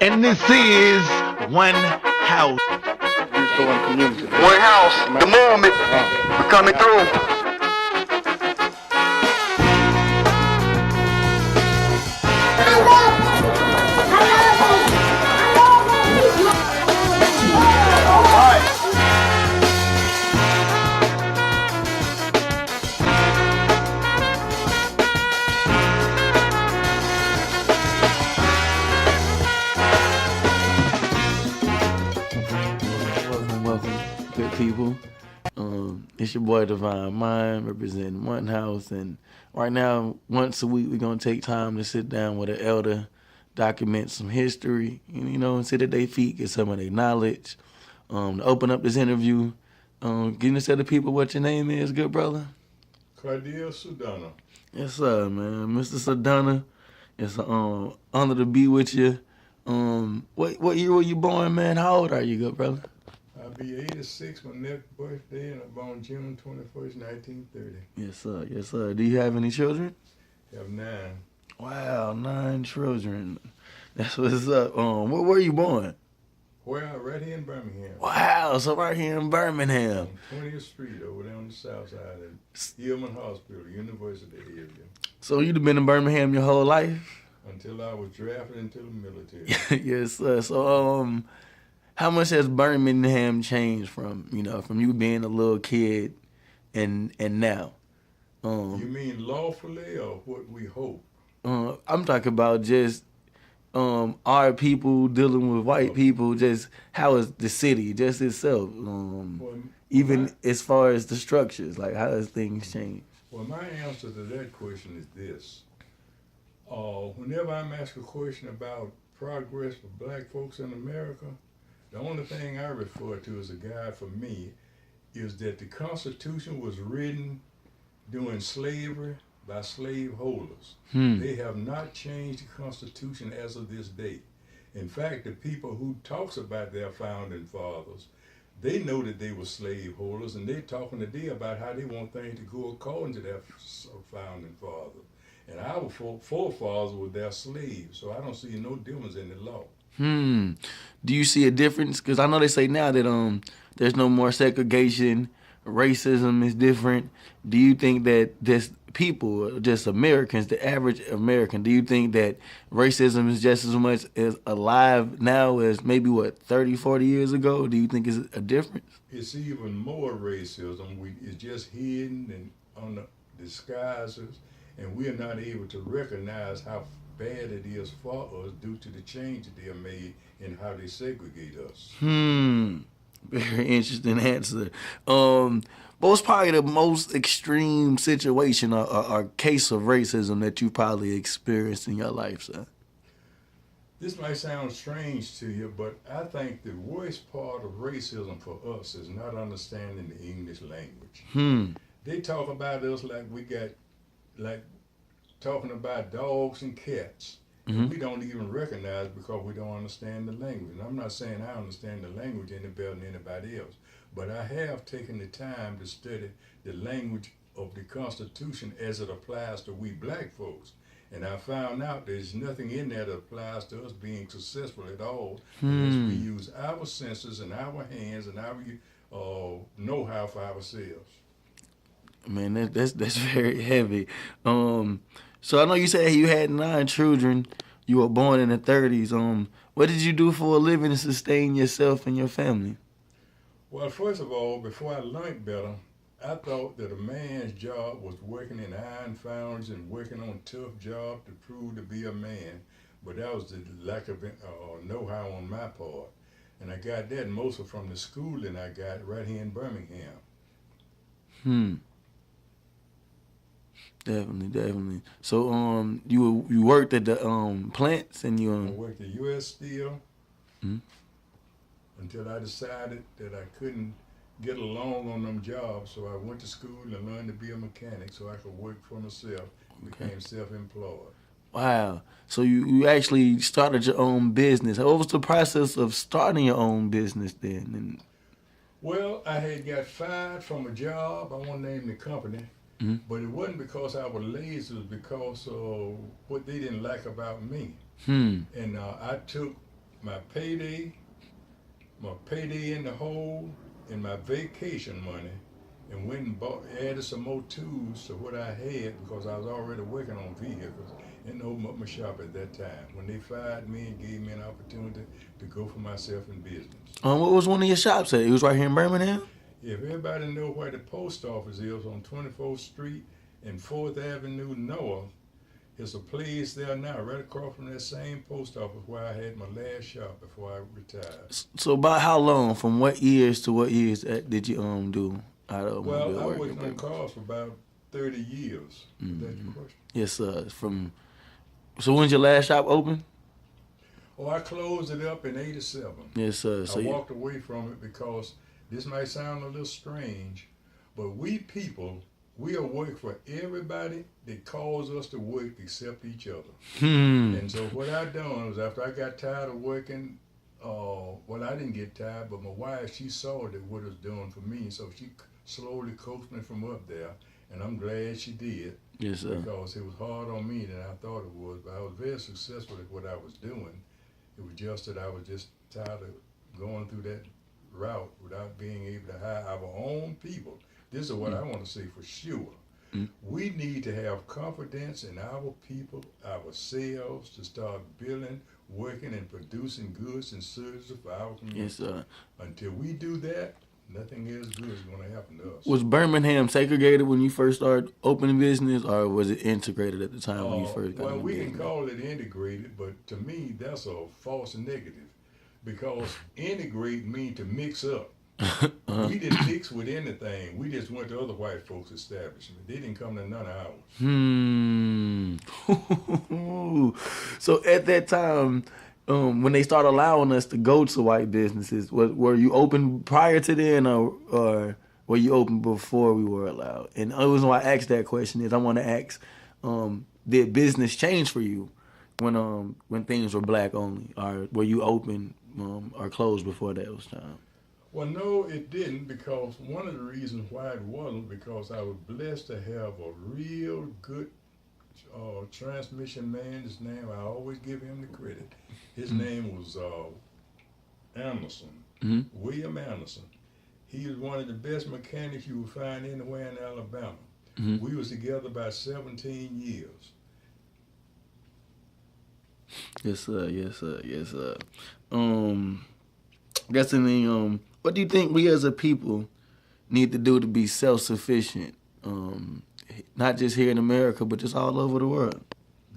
And this is One House. One house, the movement, we're coming through. Welcome, good people. It's your boy Divine Mind representing One House, and right now, once a week, we're gonna take time to sit down with an elder, document some history, and sit at their feet, get some of their knowledge. To open up this interview, can you tell the people what your name is, good brother? Quadir Sudana. Yes, sir, man. Mr. Sudana, it's an honor to be with you. What year were you born, man? How old are you, good brother? I'll be 86, my next birthday, and I'm born June 21st, 1930. Yes, sir. Yes, sir. Do you have any children? Have 9. Wow, 9 children. That's what's up. Where were you born? Well, right here in Birmingham. Wow, so right here in Birmingham. On 20th Street, over there on the south side of Hillman Hospital, University area. So you've been in Birmingham your whole life? Until I was drafted into the military. Yes, sir. So, how much has Birmingham changed from you being a little kid and now? You mean lawfully or what we hope? I'm talking about just our people dealing with white people. Just how is the city just itself? Even as far as the structures, like how does things change? Well, my answer to that question is this. Whenever I'm asked a question about progress for black folks in America, the only thing I refer to as a guide for me is that the Constitution was written during slavery by slave holders. They have not changed the Constitution as of this date. In fact, the people who talks about their founding fathers, they know that they were slave holders, and they're talking today about how they want things to go according to their founding fathers. And our forefathers were their slaves, so I don't see no difference in the law. Do you see a difference? Because I know they say now that there's no more segregation, racism is different. Do you think that just people, just Americans, the average American, do you think that racism is just as much as alive now as maybe, 30, 40 years ago? Do you think it's a difference? It's even more racism. It's just hidden and on the disguises, and we're not able to recognize how bad it is for us due to the change that they have made in how they segregate us. Very interesting answer. What was probably the most extreme situation or case of racism that you probably experienced in your life, sir? This might sound strange to you, but I think the worst part of racism for us is not understanding the English language. They talk about us like talking about dogs and cats. We don't even recognize because we don't understand the language. And I'm not saying I understand the language any better than anybody else, but I have taken the time to study the language of the Constitution as it applies to we black folks. And I found out there's nothing in there that applies to us being successful at all unless we use our senses and our hands and our know-how for ourselves. Man, that's very heavy. So I know you said you had 9 children. You were born in the 30s. What did you do for a living to sustain yourself and your family? Well, first of all, before I learned better, I thought that a man's job was working in iron foundries and working on tough jobs to prove to be a man. But that was the lack of know-how on my part. And I got that mostly from the schooling I got right here in Birmingham. Definitely. So, you worked at the plants and you. I worked at U.S. Steel until I decided that I couldn't get along on them jobs. So I went to school and learned to be a mechanic so I could work for myself. Became self-employed. Wow. So you actually started your own business. What was the process of starting your own business then? Well, I had got fired from a job. I won't name the company. But it wasn't because I was lazy, it was because of what they didn't like about me. And I took my payday in the hole, and my vacation money, and went and added some more tools to what I had because I was already working on vehicles and opened up my shop at that time when they fired me and gave me an opportunity to go for myself in business. What was one of your shops at? It was right here in Birmingham? If everybody know where the post office is on 24th Street and 4th Avenue North, it's a place there now, right across from that same post office where I had my last shop before I retired. So about how long, from what years to what years did you do? Well, I worked on cars for about 30 years. Is that your question? Yes, sir. So when's your last shop open? Oh, I closed it up in 87. Yes, sir. So I walked away from it because this might sound a little strange, but we people, we'll work for everybody that calls us to work except each other. And so what I done was after I got tired of working, well, I didn't get tired, but my wife, she saw that what it was doing for me, so she slowly coached me from up there, and I'm glad she did. Yes, sir. Because it was hard on me than I thought it was, but I was very successful at what I was doing. It was just that I was just tired of going through that route without being able to hire our own people. This is what I want to say for sure. We need to have confidence in our people, ourselves, to start building, working, and producing goods and services for our community. Yes, sir. Until we do that, nothing else good is going to happen to us. Was Birmingham segregated when you first started opening business, or was it integrated at the time when you first got Well, into we business? can call it integrated, but to me, that's a false negative. Because integrate means to mix up. We didn't mix with anything. We just went to other white folks' establishment. They didn't come to none of ours. So at that time, when they started allowing us to go to white businesses, were you open prior to then, or were you open before we were allowed? And the reason why I asked that question is I want to ask, did business change for you when things were black only, or were you open or closed before that was time? Well, no, it didn't, because one of the reasons why it wasn't, because I was blessed to have a real good transmission man. His name, I always give him the credit. His name was Anderson, William Anderson. He was one of the best mechanics you would find anywhere in Alabama. We was together about 17 years. Yes, sir. Yes, sir. Yes, sir. Guess what do you think we as a people need to do to be self-sufficient? Not just here in America, but just all over the world.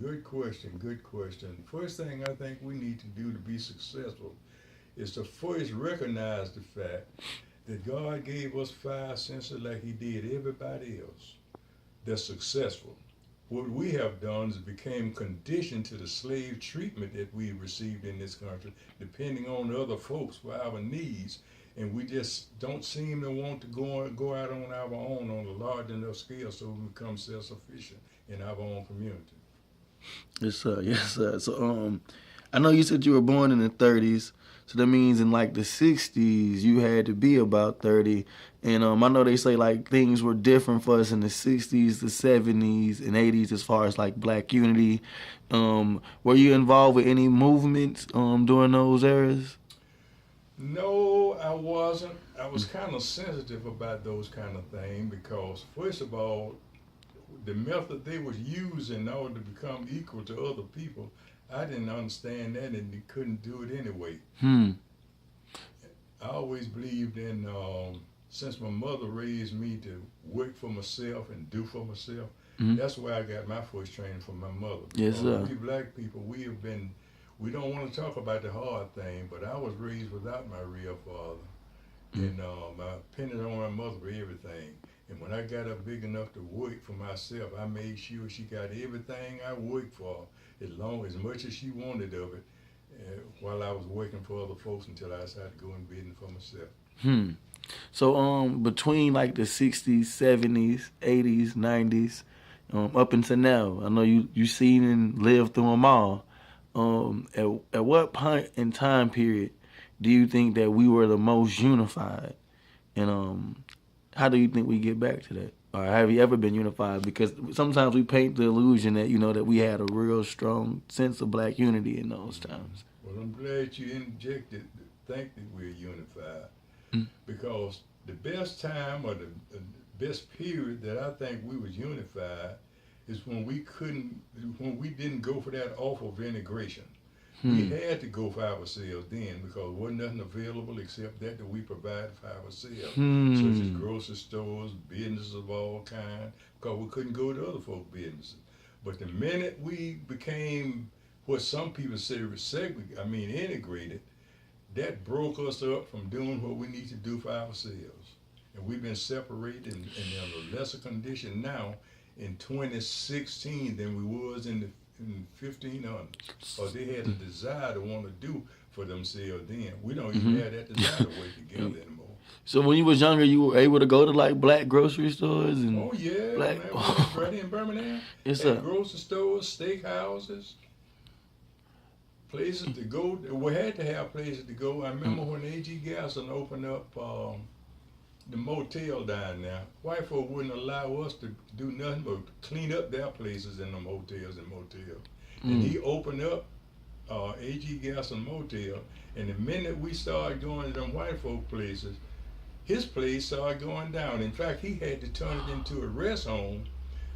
Good question, good question. First thing I think we need to do to be successful is to first recognize the fact that God gave us 5 senses like he did everybody else that's successful. What we have done is became conditioned to the slave treatment that we received in this country, depending on other folks for our needs, and we just don't seem to want to go out on our own on a large enough scale so we become self-sufficient in our own community. Yes, sir. Yes, sir. So, I know you said you were born in the 30s, so that means in like the 60s you had to be about 30. And I know they say like things were different for us in the 60s, the 70s, and 80s as far as like black unity. Were you involved with any movements during those eras? No, I wasn't. I was kind of sensitive about those kind of things because, first of all, the method they was using in order to become equal to other people, I didn't understand that, and they couldn't do it anyway. I always believed in, since my mother raised me to work for myself and do for myself, that's where I got my first training from my mother. Yes, sir. We black people, we don't want to talk about the hard thing, but I was raised without my real father. And I depended on my mother for everything. And when I got up big enough to work for myself, I made sure she got everything I worked for, as much as she wanted of it, while I was working for other folks until I decided to go in business for myself. So between like the 60s, 70s, 80s, 90s, up until now, I know you seen and lived through them all. At what point in time period do you think that we were the most unified? And how do you think we get back to that? Or have you ever been unified? Because sometimes we paint the illusion that, that we had a real strong sense of black unity in those times. Well, Well, I'm glad you interjected to think that we're unified, because the best time or the best period that I think we was unified is when we didn't go for that offer of integration. We had to go for ourselves then because wasn't nothing available except that we provided for ourselves, such as grocery stores, businesses of all kinds, because we couldn't go to other folks' businesses. But the minute we became what some people say integrated, that broke us up from doing what we need to do for ourselves. And we've been separated and in a lesser condition now in 2016 than we was in the 1500s, or they had a desire to want to do for themselves then. We don't even have that desire to work together anymore. So when you was younger, you were able to go to like black grocery stores and Oh yeah, black. man, we right in Birmingham. Yes, Had sir. grocery stores, steak houses, places to go. We had to have places to go. I remember when A.G. Gasson opened up the motel down there. White folk wouldn't allow us to do nothing but clean up their places in them hotels and motels. And he opened up A.G. Gasson Motel, and the minute we started going to them white folk places, his place started going down. In fact, he had to turn it into a rest home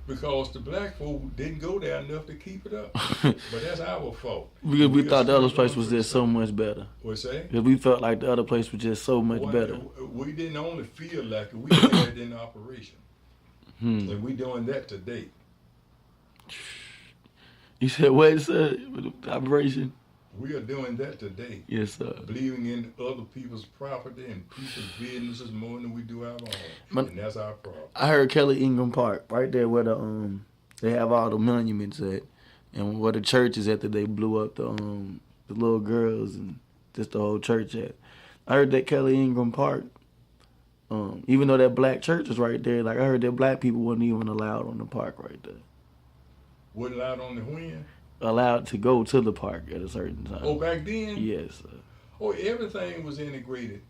because the black folk didn't go there enough to keep it up. But that's our fault. Because we thought the other place was just so much better. What's that? Because we felt like the other place was just so much better. We didn't only feel like it, we had it in operation. And we doing that today. You said what, sir? Operation? We are doing that today. Yes, sir. Believing in other people's property and people's businesses more than we do our own. And that's our problem. I heard Kelly Ingram Park, right there where the they have all the monuments at, and where the church is at that they blew up the little girls and just the whole church at. I heard that Kelly Ingram Park, even though that black church is right there, like I heard that black people wasn't even allowed on the park right there. Wasn't allowed on the when? Allowed to go to the park at a certain time. Oh, back then? Yes, sir. Oh, everything was integrated.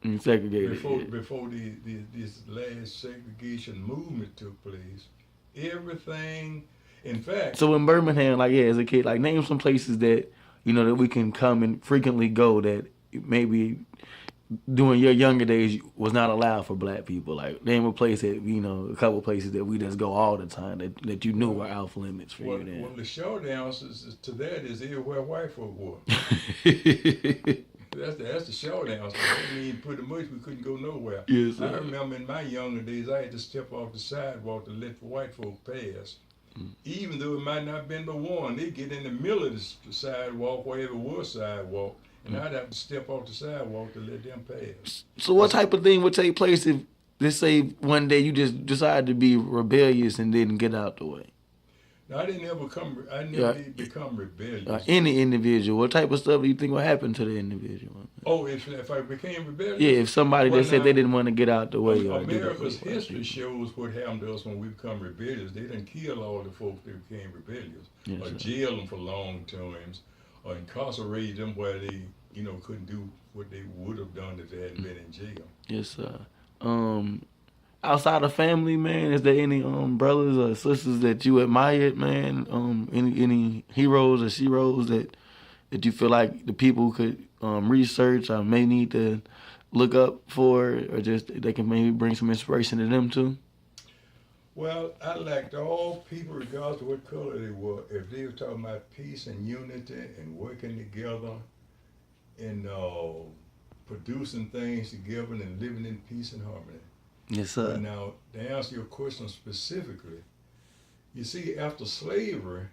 And segregated. Before this last segregation movement took place, everything, in fact. So in Birmingham, like as a kid, like name some places that that we can come and frequently go that maybe during your younger days was not allowed for black people. Like name a place that a couple places that we just go all the time that you knew were off limits for you. Then. Well, the short answer to that is everywhere white folk were. That's the short answer. I mean, pretty much we couldn't go nowhere. Yes, I remember in my younger days, I had to step off the sidewalk to let the white folk pass. Even though it might not have been the one, they get in the middle of the sidewalk, wherever it was sidewalk, and I'd have to step off the sidewalk to let them pass. So what type of thing would take place if, let's say, one day you just decided to be rebellious and didn't get out the way? No, I never become rebellious. Any individual, what type of stuff do you think would happen to the individual? Oh, if I became rebellious? Yeah, if somebody that said they didn't want to get out the way. America's history shows what happened to us when we become rebellious. They didn't kill all the folks that became rebellious, or jail them for long terms, or incarcerate them where they, couldn't do what they would have done if they hadn't been in jail. Yes, sir. Outside of family, man, is there any brothers or sisters that you admired, man? Any heroes or sheroes that you feel like the people could research or may need to look up for, or just they can maybe bring some inspiration to them too? Well, I liked all people, regardless of what color they were, if they were talking about peace and unity and working together and producing things together and living in peace and harmony. Yes, sir. But now, to answer your question specifically, you see, after slavery,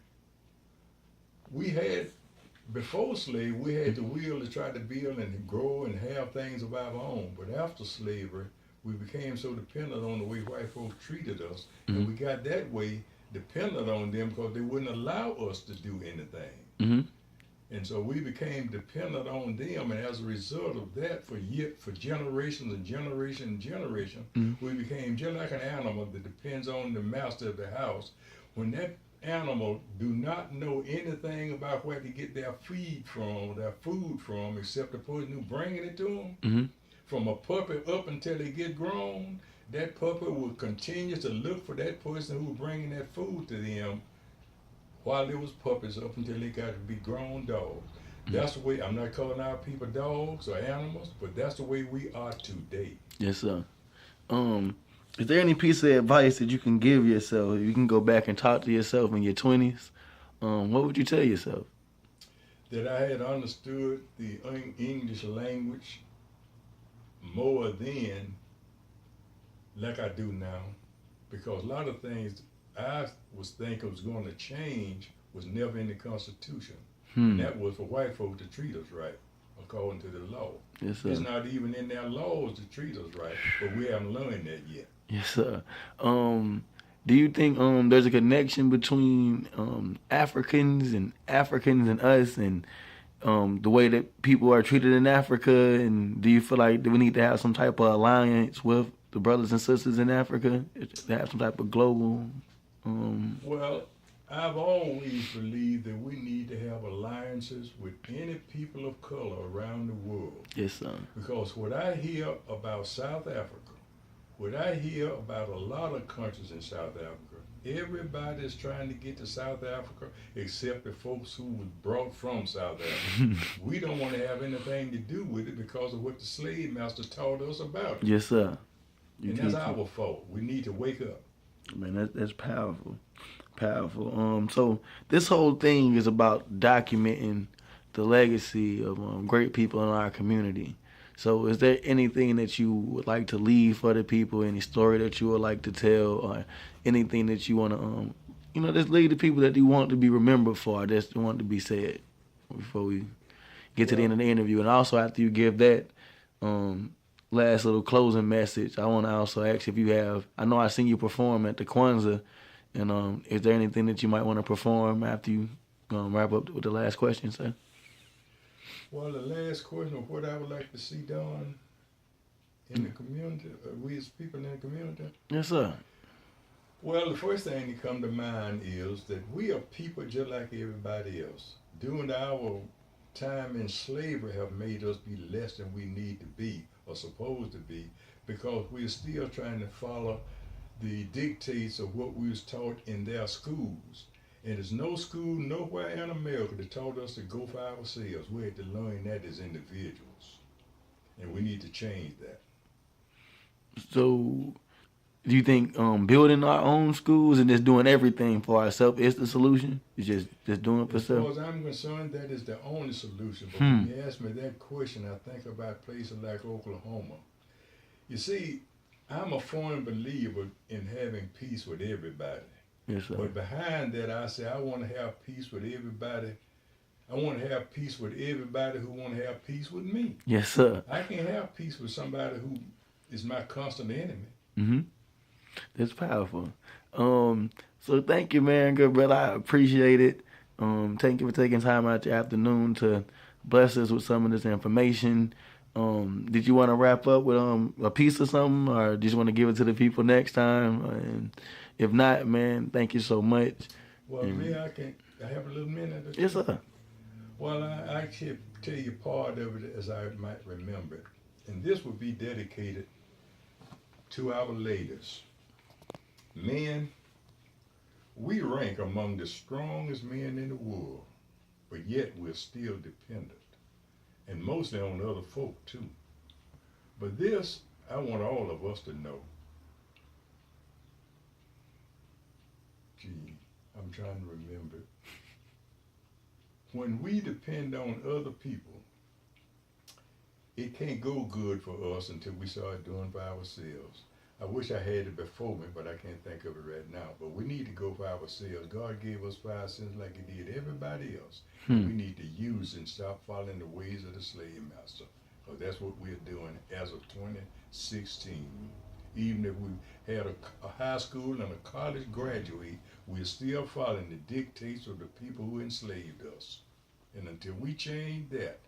before slavery, we had the will to try to build and grow and have things of our own. But after slavery, we became so dependent on the way white folks treated us, and we got that way dependent on them because they wouldn't allow us to do anything. And so we became dependent on them, and as a result of that, for generations and generation and generation, we became just like an animal that depends on the master of the house. When that animal do not know anything about where to get their feed from, their food from, except the person who bringing it to them, from a puppy up until they get grown, that puppy will continue to look for that person who was bringing that food to them while they was puppies up until they got to be grown dogs. That's the way, I'm not calling our people dogs or animals, but that's the way we are today. Yes, sir. Um, is there any piece of advice that you can give yourself? You can go back and talk to yourself in your 20s. What would you tell yourself? That I had understood the English language more then like I do now, because a lot of things I was thinking was going to change was never in the Constitution. And that was for white folks to treat us right, according to the law. Yes, sir. It's not even in their laws to treat us right, but we haven't learned that yet. Yes, sir. Do you think there's a connection between Africans and us and the way that people are treated in Africa? And do you feel like we need to have some type of alliance with the brothers and sisters in Africa to have some type of global? Well, I've always believed that we need to have alliances with any people of color around the world. Yes, sir. Because what I hear about South Africa, what I hear about a lot of countries in South Africa, everybody's trying to get to South Africa except the folks who was brought from South Africa. We don't want to have anything to do with it because of what the slave master taught us about it. Yes, sir. And that's our fault. We need to wake up. Man, that's powerful. Powerful. So this whole thing is about documenting the legacy of great people in our community. So is there anything that you would like to leave for the people, any story that you would like to tell, or anything that you want to, just leave the people that you want to be remembered for, that want to be said before we get to the end of the interview? And also after you give that last little closing message, I want to also ask if you have, I know I seen you perform at the Kwanzaa, and is there anything that you might want to perform after you wrap up with the last question, sir? Well, the last question of what I would like to see done in the community, we as people in the community. Yes, sir. Well, the first thing that come to mind is that we are people just like everybody else. During our time in slavery have made us be less than we need to be or supposed to be, because we're still trying to follow the dictates of what we was taught in their schools. And there's no school nowhere in America that taught us to go for ourselves. We had to learn that as individuals. And we need to change that. So do you think building our own schools and just doing everything for ourselves is the solution? It's just doing it for As self? far as I'm concerned, that is the only solution. But when you ask me that question, I think about places like Oklahoma. You see, I'm a firm believer in having peace with everybody. Yes, sir. But behind that, I say I want to have peace with everybody. I want to have peace with everybody who want to have peace with me. Yes, sir. I can't have peace with somebody who is my constant enemy. Mm-hmm. That's powerful. So thank you, man, good brother. I appreciate it. Thank you for taking time out your afternoon to bless us with some of this information. Did you want to wrap up with a piece or something, or do you just want to give it to the people next time? And if not, man, thank you so much. Well, I have a little minute. Yes, sir. Well, I can tell you part of it as I might remember it. And this would be dedicated to our ladies. Men, we rank among the strongest men in the world, but yet we're still dependent. And mostly on other folk too. But this, I want all of us to know. Gee, I'm trying to remember. When we depend on other people, it can't go good for us until we start doing for ourselves. I wish I had it before me, but I can't think of it right now. But we need to go for ourselves. God gave us 5 cents like he did everybody else. We need to use it and stop following the ways of the slave master. Because that's what we're doing as of 2016. Even if we had a high school and a college graduate, we're still following the dictates of the people who enslaved us. And until we change that,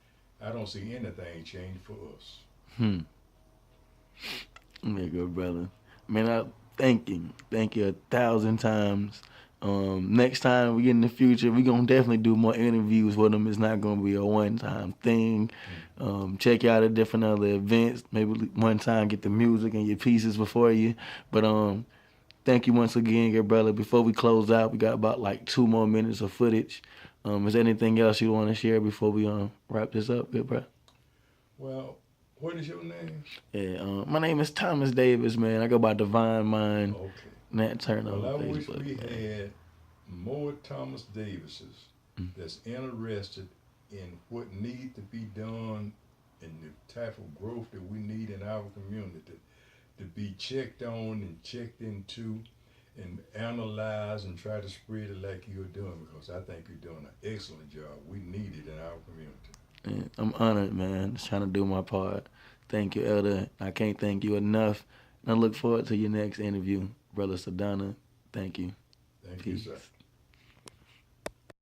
I don't see anything change for us. Yeah, good brother. Man, I thank you 1,000 times. Next time we get in the future, we're going to definitely do more interviews with them. It's not going to be a one-time thing. Check out the different other events. Maybe one time get the music and your pieces before you. But Thank you once again, good brother. Before we close out, we got about like 2 more minutes of footage. Is there anything else you want to share before we wrap this up, good brother? Well, what is your name? Yeah, my name is Thomas Davis, man. I go by Divine Mind. Okay. Nat Turner Well, I on wish Facebook. we Man. had more Thomas Davises that's interested in what need to be done and the type of growth that we need in our community to be checked on and checked into and analyze and try to spread it like you're doing, because I think you're doing an excellent job. We need it in our community. Man, I'm honored, man. Just trying to do my part. Thank you, Elder. I can't thank you enough. And I look forward to your next interview, Brother Sudana. Thank you. Thank you, Peace. sir.